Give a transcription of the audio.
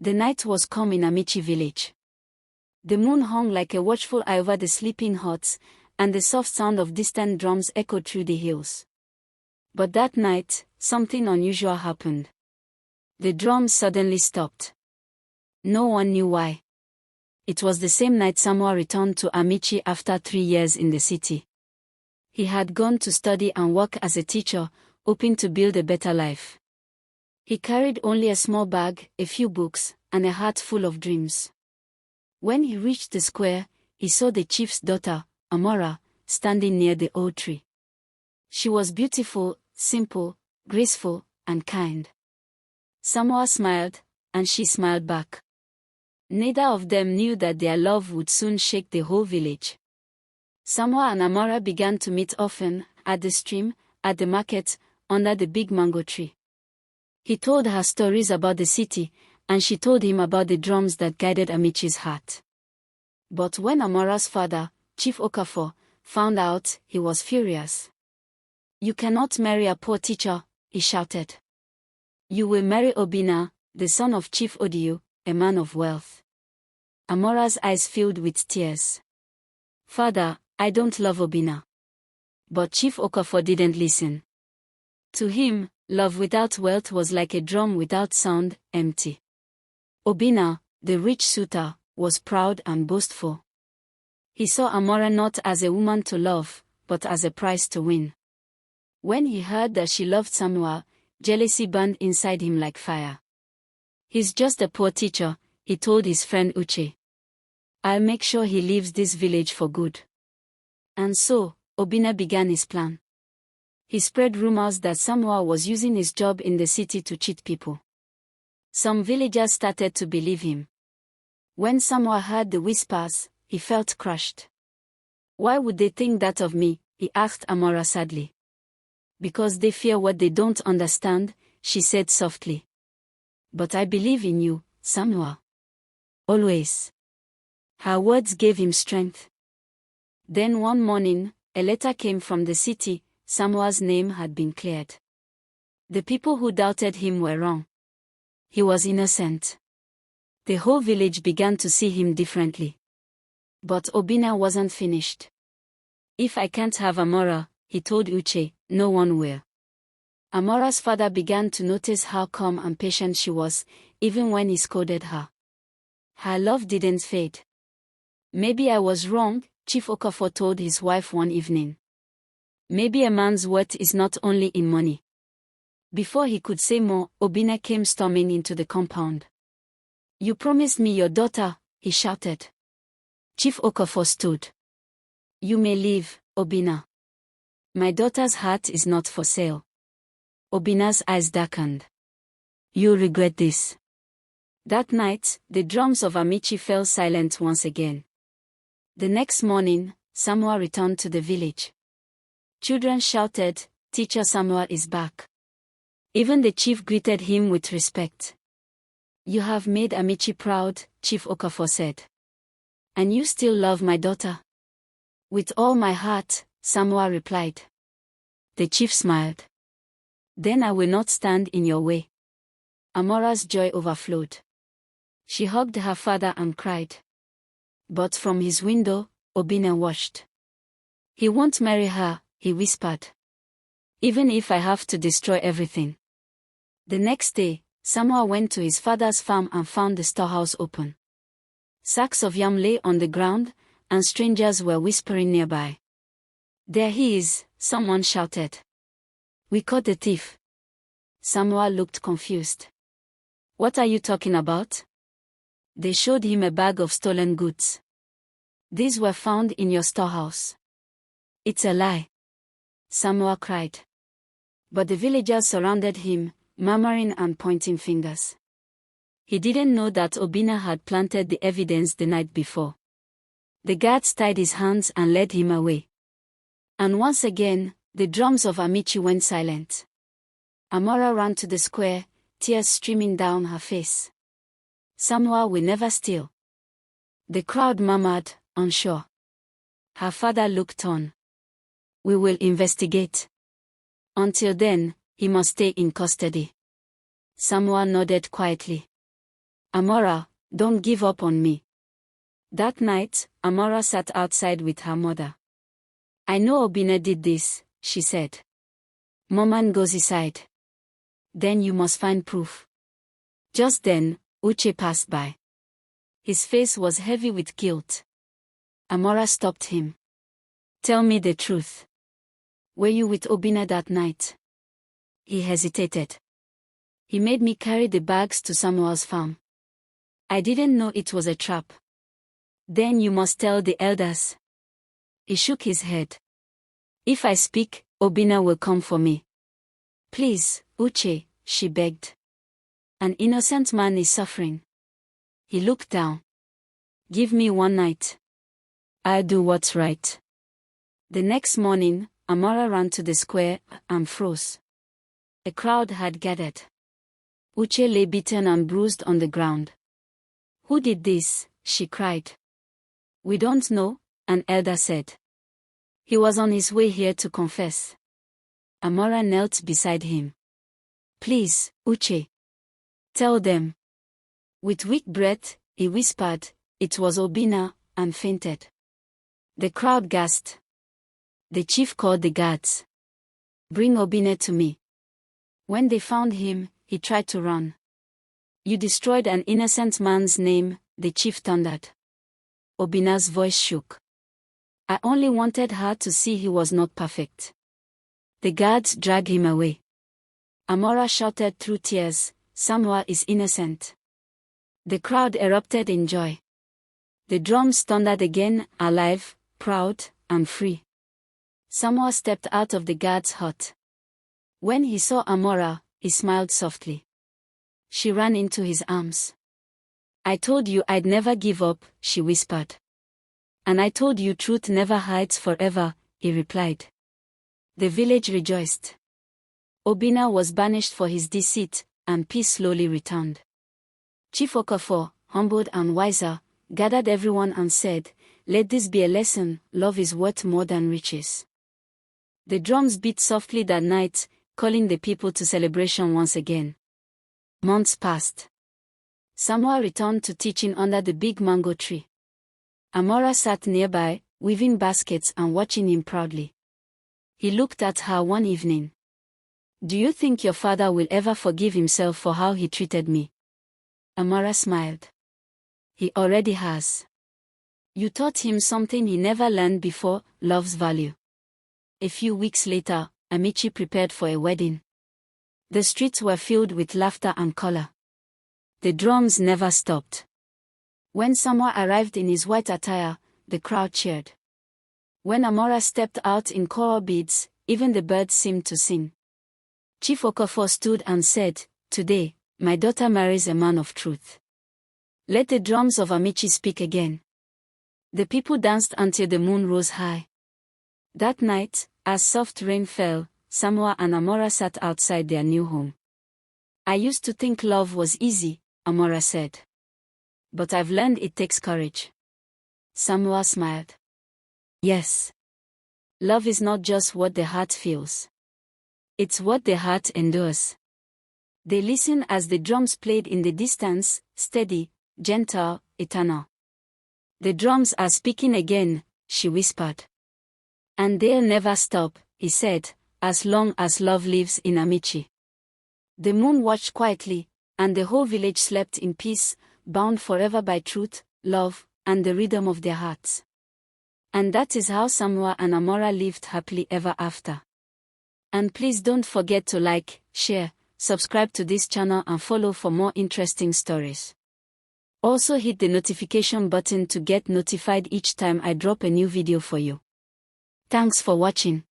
The night was calm in Amechi Village. The moon hung like a watchful eye over the sleeping huts, and the soft sound of distant drums echoed through the hills. But that night, something unusual happened. The drums suddenly stopped. No one knew why. It was the same night Samuel returned to Amechi after 3 years in the city. He had gone to study and work as a teacher, hoping to build a better life. He carried only a small bag, a few books, and a heart full of dreams. When he reached the square, he saw the chief's daughter, Amara, standing near the old tree. She was beautiful, simple, graceful, and kind. Samuel smiled, and she smiled back. Neither of them knew that their love would soon shake the whole village. Samuel and Amara began to meet often, at the stream, at the market, under the big mango tree. He told her stories about the city, and she told him about the drums that guided Amechi's heart. But when Amara's father, Chief Okafor, found out, he was furious. "You cannot marry a poor teacher," he shouted. "You will marry Obinna, the son of Chief Odiyu, a man of wealth." Amara's eyes filled with tears. "Father, I don't love Obinna." But Chief Okafor didn't listen. To him, love without wealth was like a drum without sound, empty. Obinna, the rich suitor, was proud and boastful. He saw Amara not as a woman to love, but as a prize to win. When he heard that she loved Samuel, jealousy burned inside him like fire. "He's just a poor teacher," he told his friend Uche. "I'll make sure he leaves this village for good." And so, Obinna began his plan. He spread rumors that Samuel was using his job in the city to cheat people. Some villagers started to believe him. When Samuel heard the whispers, he felt crushed. "Why would they think that of me?" he asked Amara sadly. "Because they fear what they don't understand," she said softly. "But I believe in you, Samuel. Always." Her words gave him strength. Then one morning, a letter came from the city. Samuel's name had been cleared. The people who doubted him were wrong. He was innocent. The whole village began to see him differently. But Obinna wasn't finished. "If I can't have Amara," he told Uche, "no one will." Amara's father began to notice how calm and patient she was, even when he scolded her. Her love didn't fade. "Maybe I was wrong," Chief Okafor told his wife one evening. "Maybe a man's worth is not only in money." Before he could say more, Obinna came storming into the compound. "You promised me your daughter," he shouted. Chief Okafor stood. "You may leave, Obinna. My daughter's heart is not for sale." Obinna's eyes darkened. "You'll regret this." That night, the drums of Amechi fell silent once again. The next morning, Samuel returned to the village. Children shouted, "Teacher Samuel is back." Even the chief greeted him with respect. "You have made Amechi proud," Chief Okafor said. "And you still love my daughter?" "With all my heart," Samuel replied. The chief smiled. "Then I will not stand in your way." Amara's joy overflowed. She hugged her father and cried. But from his window, Obinna watched. "He won't marry her," he whispered. "Even if I have to destroy everything." The next day, Samuel went to his father's farm and found the storehouse open. Sacks of yam lay on the ground, and strangers were whispering nearby. "There he is," someone shouted. "We caught the thief." Samuel looked confused. "What are you talking about?" They showed him a bag of stolen goods. "These were found in your storehouse." "It's a lie," Samuel cried. But the villagers surrounded him, murmuring and pointing fingers. He didn't know that Obinna had planted the evidence the night before. The guards tied his hands and led him away. And once again, the drums of Amechi went silent. Amara ran to the square, tears streaming down her face. "Samuel will never steal." The crowd murmured, unsure. Her father looked on. "We will investigate. Until then, he must stay in custody." Samuel nodded quietly. Amara, don't give up on me. That night, Amara sat outside with her mother. I know Obina did this, she said. Mom goes inside. Then you must find proof. Just then, Uche passed by. His face was heavy with guilt. Amara stopped him. Tell me the truth. Were you with Obina that night? He hesitated. He made me carry the bags to Samuel's farm. I didn't know it was a trap. Then you must tell the elders. He shook his head. If I speak, Obina will come for me. Please, Uche, she begged. An innocent man is suffering. He looked down. Give me one night. I'll do what's right. The next morning, Amara ran to the square and froze. A crowd had gathered. Uche lay beaten and bruised on the ground. Who did this? She cried. We don't know, an elder said. He was on his way here to confess. Amara knelt beside him. Please, Uche. Tell them. With weak breath, he whispered, it was Obina, and fainted. The crowd gasped. The chief called the guards. Bring Obina to me. When they found him, he tried to run. You destroyed an innocent man's name, the chief thundered. Obina's voice shook. I only wanted her to see he was not perfect. The guards dragged him away. Amara shouted through tears, Samuel is innocent. The crowd erupted in joy. The drums thundered again, alive, proud, and free. Samuel stepped out of the guard's hut. When he saw Amara, he smiled softly. She ran into his arms. I told you I'd never give up, she whispered. And I told you truth never hides forever, he replied. The village rejoiced. Obina was banished for his deceit, and peace slowly returned. Chief Okafor, humbled and wiser, gathered everyone and said, let this be a lesson, love is worth more than riches. The drums beat softly that night, calling the people to celebration once again. Months passed. Samuel returned to teaching under the big mango tree. Amara sat nearby, weaving baskets and watching him proudly. He looked at her one evening. Do you think your father will ever forgive himself for how he treated me? Amara smiled. He already has. You taught him something he never learned before, love's value. A few weeks later, Amechi prepared for a wedding. The streets were filled with laughter and color. The drums never stopped. When Samuel arrived in his white attire, the crowd cheered. When Amara stepped out in coral beads, even the birds seemed to sing. Chief Okafor stood and said, today, my daughter marries a man of truth. Let the drums of Amechi speak again. The people danced until the moon rose high. That night, as soft rain fell, Samuel and Amara sat outside their new home. I used to think love was easy, Amara said. But I've learned it takes courage. Samuel smiled. Yes. Love is not just what the heart feels. It's what the heart endures. They listened as the drums played in the distance, steady, gentle, eternal. The drums are speaking again, she whispered. And they'll never stop, he said, as long as love lives in Amechi. The moon watched quietly, and the whole village slept in peace, bound forever by truth, love, and the rhythm of their hearts. And that is how Samuel and Amara lived happily ever after. And please don't forget to like, share, subscribe to this channel and follow for more interesting stories. Also hit the notification button to get notified each time I drop a new video for you. Thanks for watching.